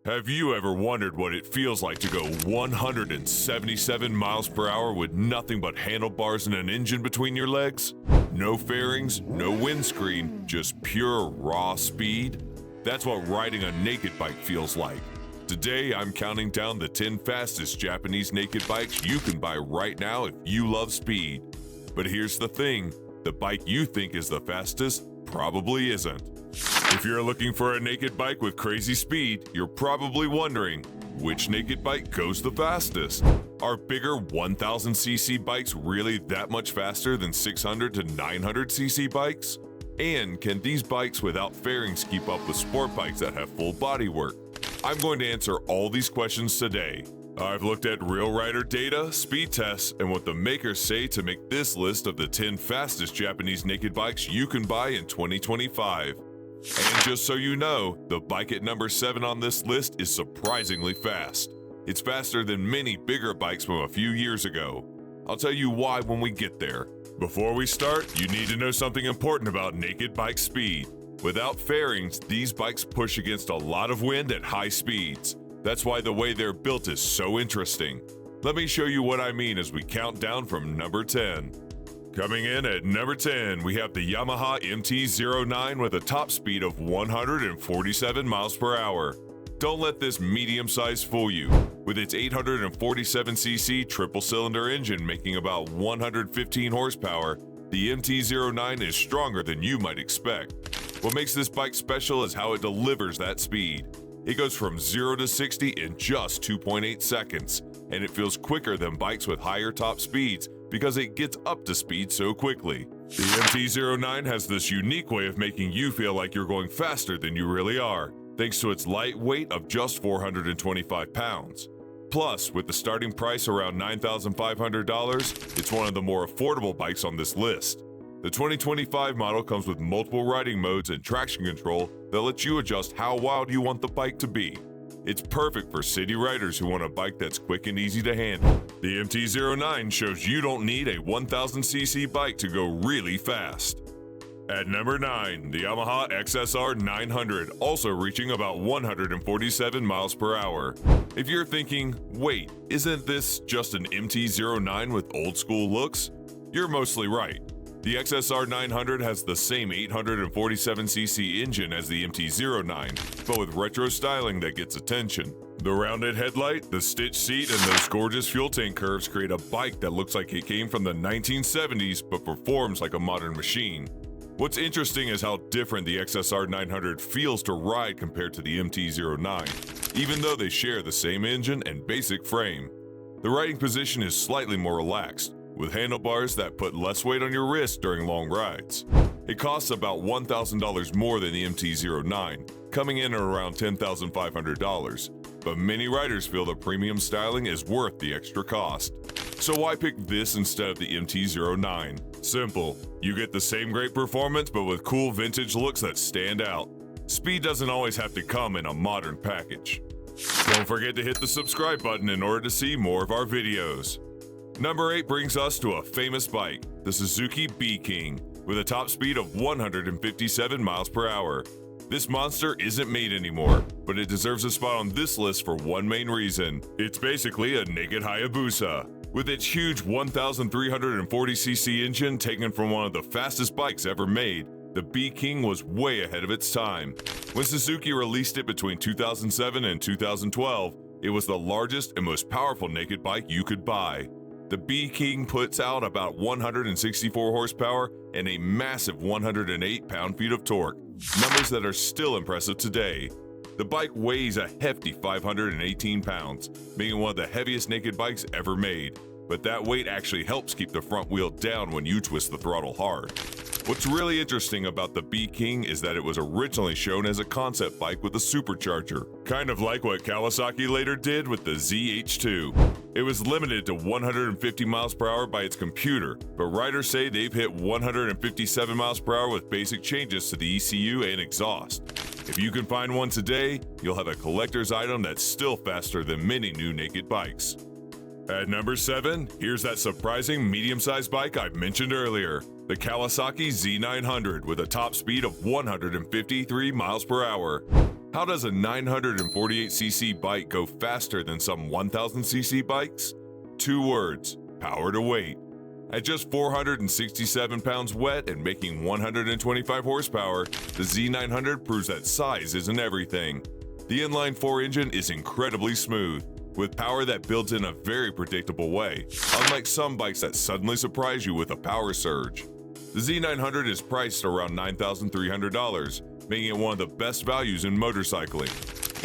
Have you ever wondered what it feels like to go 177 miles per hour with nothing but handlebars and an engine between your legs? No fairings, no windscreen, just pure raw speed? That's what riding a naked bike feels like. Today, I'm counting down the 10 fastest Japanese naked bikes you can buy right now if you love speed. But here's the thing, the bike you think is the fastest probably isn't. If you're looking for a naked bike with crazy speed, you're probably wondering, which naked bike goes the fastest? Are bigger 1000cc bikes really that much faster than 600 to 900cc bikes? And can these bikes without fairings keep up with sport bikes that have full bodywork? I'm going to answer all these questions today. I've looked at real rider data, speed tests, and what the makers say to make this list of the 10 fastest Japanese naked bikes you can buy in 2025. And just so you know, the bike at number 7 on this list is surprisingly fast. It's faster than many bigger bikes from a few years ago. I'll tell you why when we get there. Before we start, you need to know something important about naked bike speed. Without fairings, these bikes push against a lot of wind at high speeds. That's why the way they're built is so interesting. Let me show you what I mean as we count down from number 10. Coming in at number 10, we have the Yamaha MT09 with a top speed of 147 miles per hour. Don't let this medium size fool you. With its 847cc triple-cylinder engine making about 115 horsepower, the MT09 is stronger than you might expect. What makes this bike special is how it delivers that speed. It goes from 0 to 60 in just 2.8 seconds, and it feels quicker than bikes with higher top speeds because it gets up to speed so quickly. The MT09 has this unique way of making you feel like you're going faster than you really are, thanks to its light weight of just 425 pounds. Plus, with the starting price around $9,500, it's one of the more affordable bikes on this list. The 2025 model comes with multiple riding modes and traction control that lets you adjust how wild you want the bike to be. It's perfect for city riders who want a bike that's quick and easy to handle. The MT09 shows you don't need a 1000cc bike to go really fast. At number 9, the Yamaha XSR900, also reaching about 147 miles per hour. If you're thinking, wait, isn't this just an MT09 with old school looks? You're mostly right. The XSR900 has the same 847cc engine as the MT09, but with retro styling that gets attention. The rounded headlight, the stitched seat, and those gorgeous fuel tank curves create a bike that looks like it came from the 1970s but performs like a modern machine. What's interesting is how different the XSR900 feels to ride compared to the MT09, even though they share the same engine and basic frame. The riding position is slightly more relaxed, with handlebars that put less weight on your wrist during long rides. It costs about $1,000 more than the MT09, coming in at around $10,500, but many riders feel the premium styling is worth the extra cost. So why pick this instead of the MT09? Simple, you get the same great performance but with cool vintage looks that stand out. Speed doesn't always have to come in a modern package. Don't forget to hit the subscribe button in order to see more of our videos. Number 8 brings us to a famous bike, the Suzuki B King, with a top speed of 157 miles per hour. This monster isn't made anymore, but it deserves a spot on this list for one main reason. It's basically a naked Hayabusa. With its huge 1,340cc engine taken from one of the fastest bikes ever made, the B King was way ahead of its time. When Suzuki released it between 2007 and 2012, it was the largest and most powerful naked bike you could buy. The B King puts out about 164 horsepower and a massive 108 pound-feet of torque, numbers that are still impressive today. The bike weighs a hefty 518 pounds, making one of the heaviest naked bikes ever made, but that weight actually helps keep the front wheel down when you twist the throttle hard. What's really interesting about the B King is that it was originally shown as a concept bike with a supercharger, kind of like what Kawasaki later did with the Z H2. It was limited to 150 miles per hour by its computer, but riders say they've hit 157 miles per hour with basic changes to the ECU and exhaust. If you can find one today, you'll have a collector's item that's still faster than many new naked bikes. At number 7, here's that surprising medium-sized bike I mentioned earlier, the Kawasaki Z900 with a top speed of 153 miles per hour. How does a 948cc bike go faster than some 1000cc bikes? 2 words: power to weight. At just 467 pounds wet and making 125 horsepower, the Z900 proves that size isn't everything. The inline-4 engine is incredibly smooth, with power that builds in a very predictable way, unlike some bikes that suddenly surprise you with a power surge. The Z900 is priced around $9,300, making it one of the best values in motorcycling.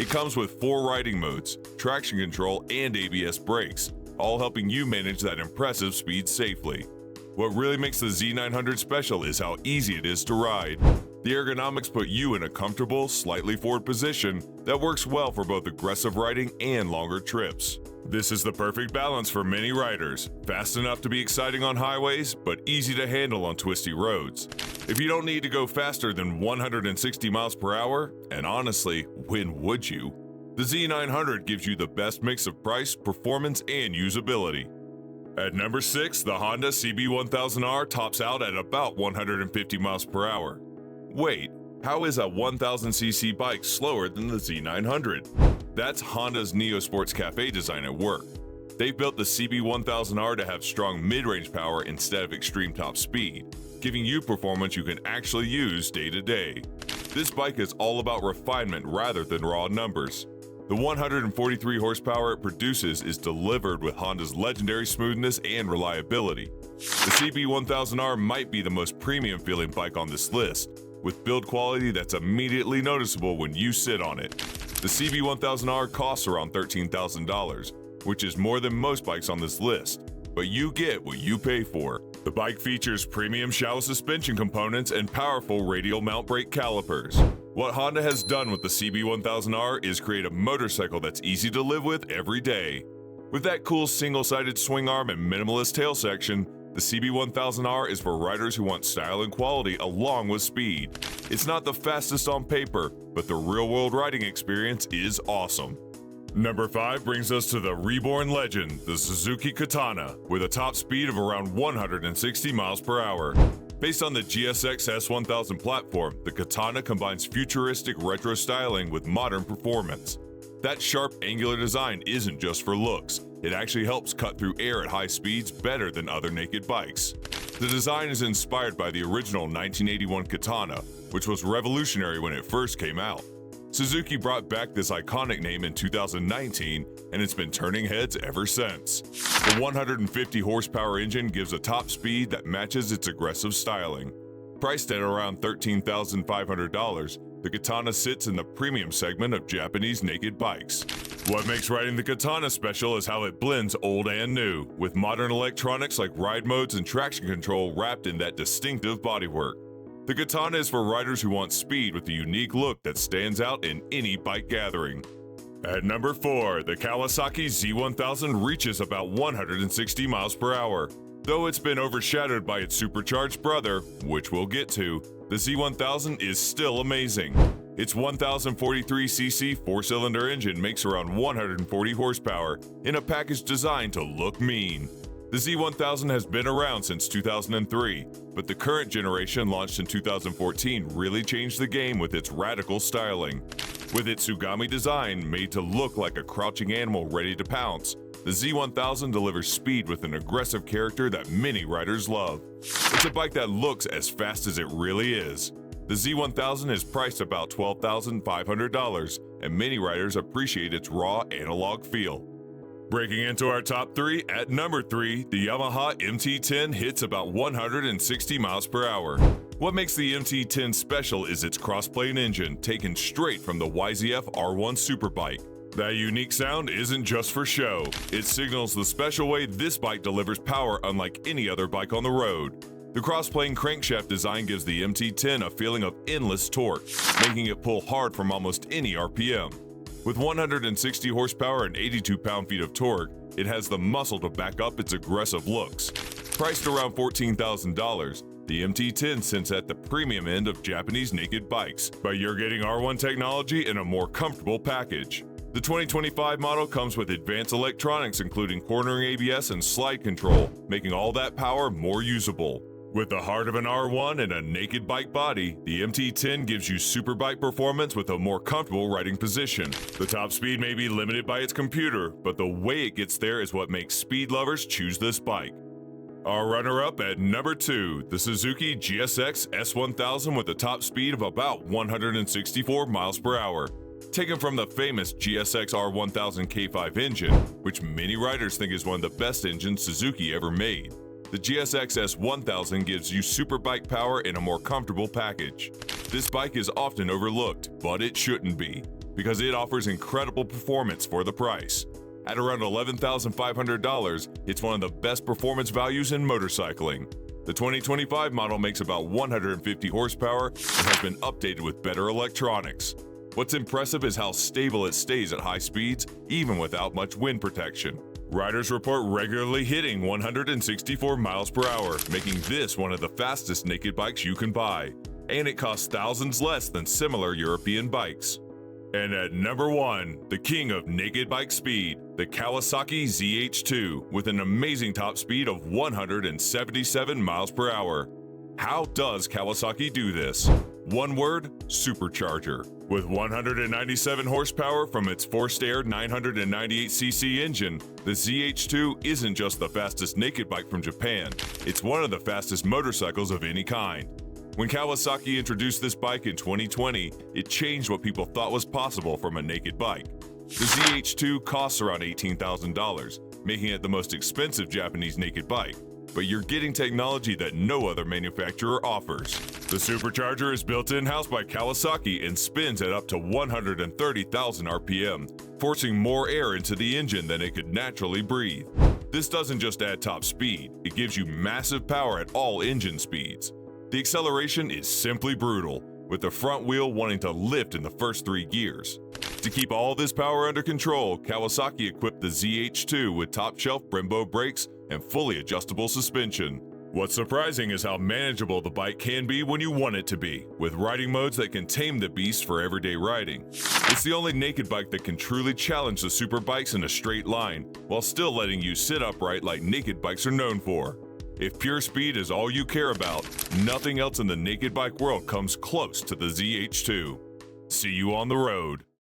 It comes with 4 riding modes, traction control, and ABS brakes, all helping you manage that impressive speed safely. What really makes the Z900 special is how easy it is to ride. The ergonomics put you in a comfortable, slightly forward position that works well for both aggressive riding and longer trips. This is the perfect balance for many riders, fast enough to be exciting on highways, but easy to handle on twisty roads. If you don't need to go faster than 160 miles per hour, and honestly, when would you? The Z900 gives you the best mix of price, performance, and usability. At number 6, the Honda CB-1000R tops out at about 150 miles per hour. Wait, how is a 1000cc bike slower than the Z900? That's Honda's Neo Sports Cafe design at work. They built the CB-1000R to have strong mid-range power instead of extreme top speed, giving you performance you can actually use day to day. This bike is all about refinement rather than raw numbers. The 143 horsepower it produces is delivered with Honda's legendary smoothness and reliability. The CB-1000R might be the most premium feeling bike on this list, with build quality that's immediately noticeable when you sit on it. The CB-1000R costs around $13,000, which is more than most bikes on this list, but you get what you pay for. The bike features premium shallow suspension components and powerful radial mount brake calipers. What Honda has done with the CB-1000R is create a motorcycle that's easy to live with every day. With that cool single-sided swing arm and minimalist tail section, the CB-1000R is for riders who want style and quality along with speed. It's not the fastest on paper, but the real-world riding experience is awesome. Number 5 brings us to the reborn legend, the Suzuki Katana, with a top speed of around 160 miles per hour. Based on the GSX S1000 platform, the Katana combines futuristic retro styling with modern performance. That sharp, angular design isn't just for looks. It actually helps cut through air at high speeds better than other naked bikes. The design is inspired by the original 1981 Katana, which was revolutionary when it first came out. Suzuki brought back this iconic name in 2019, and it's been turning heads ever since. The 150 horsepower engine gives a top speed that matches its aggressive styling. Priced at around $13,500, the Katana sits in the premium segment of Japanese naked bikes. What makes riding the Katana special is how it blends old and new, with modern electronics like ride modes and traction control wrapped in that distinctive bodywork. The Katana is for riders who want speed with a unique look that stands out in any bike gathering. At number 4, the Kawasaki Z1000 reaches about 160 miles per hour. Though it's been overshadowed by its supercharged brother, which we'll get to, the Z1000 is still amazing. Its 1043cc 4-cylinder engine makes around 140 horsepower in a package designed to look mean. The Z1000 has been around since 2003, but the current generation launched in 2014 really changed the game with its radical styling. With its Tsugami design made to look like a crouching animal ready to pounce, the Z1000 delivers speed with an aggressive character that many riders love. It's a bike that looks as fast as it really is. The Z1000 is priced about $12,500, and many riders appreciate its raw analog feel. Breaking into our top 3, at number 3, the Yamaha MT10 hits about 160 miles per hour. What makes the MT10 special is its cross-plane engine taken straight from the YZF R1 Superbike. That unique sound isn't just for show. It signals the special way this bike delivers power unlike any other bike on the road. The cross-plane crankshaft design gives the MT10 a feeling of endless torque, making it pull hard from almost any RPM. With 160 horsepower and 82 pound-feet of torque, it has the muscle to back up its aggressive looks. Priced around $14,000, the MT10 sits at the premium end of Japanese naked bikes, but you're getting R1 technology in a more comfortable package. The 2025 model comes with advanced electronics including cornering ABS and slide control, making all that power more usable. With the heart of an R1 and a naked bike body, the MT10 gives you super bike performance with a more comfortable riding position. The top speed may be limited by its computer, but the way it gets there is what makes speed lovers choose this bike. Our runner-up at number 2, the Suzuki GSX S1000 with a top speed of about 164 miles per hour. Taken from the famous GSX R1000 K5 engine, which many riders think is one of the best engines Suzuki ever made. The GSX S1000 gives you super bike power in a more comfortable package. This bike is often overlooked, but it shouldn't be, because it offers incredible performance for the price. At around $11,500, it's one of the best performance values in motorcycling. The 2025 model makes about 150 horsepower and has been updated with better electronics. What's impressive is how stable it stays at high speeds, even without much wind protection. Riders report regularly hitting 164 miles per hour, making this one of the fastest naked bikes you can buy. And it costs thousands less than similar European bikes. And at number 1, the king of naked bike speed, the Kawasaki Z H2 with an amazing top speed of 177 miles per hour. How does Kawasaki do this? One word, supercharger. With 197 horsepower from its forced air 998cc engine, the Z H2 isn't just the fastest naked bike from Japan, it's one of the fastest motorcycles of any kind. When Kawasaki introduced this bike in 2020, it changed what people thought was possible from a naked bike. The Z H2 costs around $18,000, making it the most expensive Japanese naked bike. But you're getting technology that no other manufacturer offers. The supercharger is built in-house by Kawasaki and spins at up to 130,000 RPM, forcing more air into the engine than it could naturally breathe. This doesn't just add top speed, it gives you massive power at all engine speeds. The acceleration is simply brutal, with the front wheel wanting to lift in the first 3 gears. To keep all this power under control, Kawasaki equipped the Z H2 with top-shelf Brembo brakes and fully adjustable suspension. What's surprising is how manageable the bike can be when you want it to be, with riding modes that can tame the beast for everyday riding. It's the only naked bike that can truly challenge the super bikes in a straight line, while still letting you sit upright like naked bikes are known for. If pure speed is all you care about, nothing else in the naked bike world comes close to the Z H2. See you on the road.